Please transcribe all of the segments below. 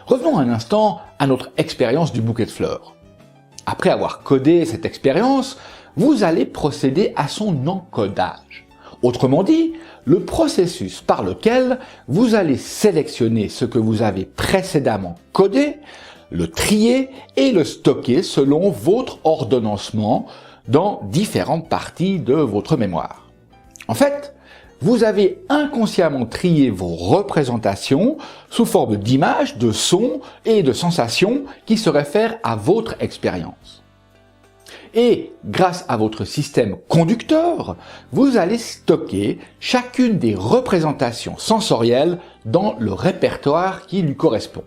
Revenons un instant à notre expérience du bouquet de fleurs. Après avoir codé cette expérience, vous allez procéder à son encodage. Autrement dit, le processus par lequel vous allez sélectionner ce que vous avez précédemment codé, le trier et le stocker selon votre ordonnancement dans différentes parties de votre mémoire. En fait, vous avez inconsciemment trié vos représentations sous forme d'images, de sons et de sensations qui se réfèrent à votre expérience. Et grâce à votre système conducteur, vous allez stocker chacune des représentations sensorielles dans le répertoire qui lui correspond.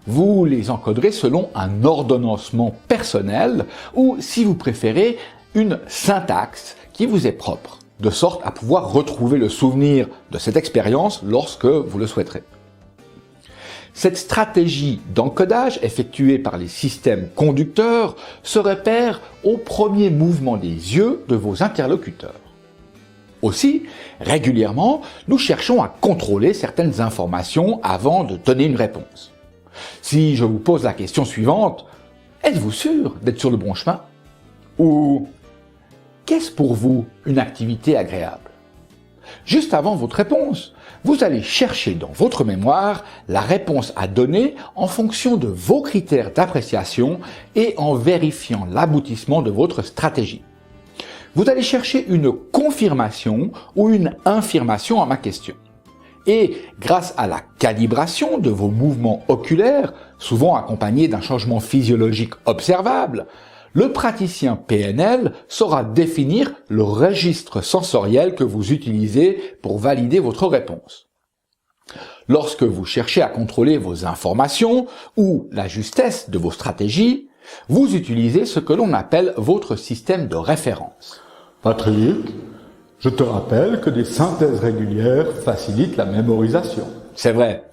Vous les encoderez selon un ordonnancement personnel ou, si vous préférez, une syntaxe qui vous est propre, de sorte à pouvoir retrouver le souvenir de cette expérience lorsque vous le souhaiterez. Cette stratégie d'encodage effectuée par les systèmes conducteurs se repère au premier mouvement des yeux de vos interlocuteurs. Aussi, régulièrement, nous cherchons à contrôler certaines informations avant de donner une réponse. Si je vous pose la question suivante, êtes-vous sûr d'être sur le bon chemin? Ou qu'est-ce pour vous une activité agréable? Juste avant votre réponse, vous allez chercher dans votre mémoire la réponse à donner en fonction de vos critères d'appréciation et en vérifiant l'aboutissement de votre stratégie. Vous allez chercher une confirmation ou une infirmation à ma question. Et grâce à la calibration de vos mouvements oculaires, souvent accompagnés d'un changement physiologique observable, le praticien PNL saura définir le registre sensoriel que vous utilisez pour valider votre réponse. Lorsque vous cherchez à contrôler vos informations ou la justesse de vos stratégies, vous utilisez ce que l'on appelle votre système de référence. Patrick, je te rappelle que des synthèses régulières facilitent la mémorisation. C'est vrai.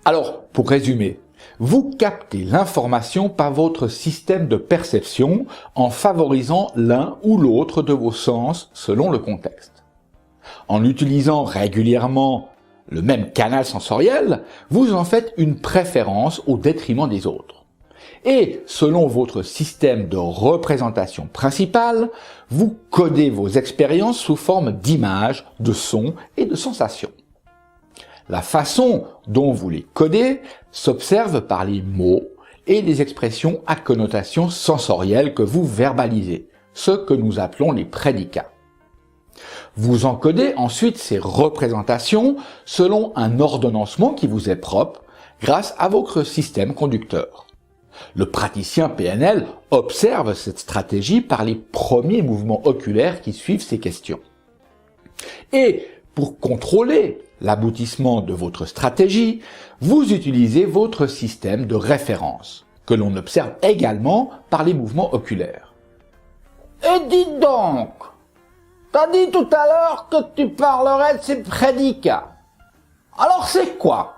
Alors, pour résumer, vous captez l'information par votre système de perception en favorisant l'un ou l'autre de vos sens selon le contexte. En utilisant régulièrement le même canal sensoriel, vous en faites une préférence au détriment des autres. Et selon votre système de représentation principale, vous codez vos expériences sous forme d'images, de sons et de sensations. La façon dont vous les codez s'observe par les mots et les expressions à connotation sensorielle que vous verbalisez, ce que nous appelons les prédicats. Vous encodez ensuite ces représentations selon un ordonnancement qui vous est propre grâce à votre système conducteur. Le praticien PNL observe cette stratégie par les premiers mouvements oculaires qui suivent ces questions. Et pour contrôler l'aboutissement de votre stratégie, vous utilisez votre système de référence, que l'on observe également par les mouvements oculaires. Et dites donc, t'as dit tout à l'heure que tu parlerais de ces prédicats. Alors c'est quoi?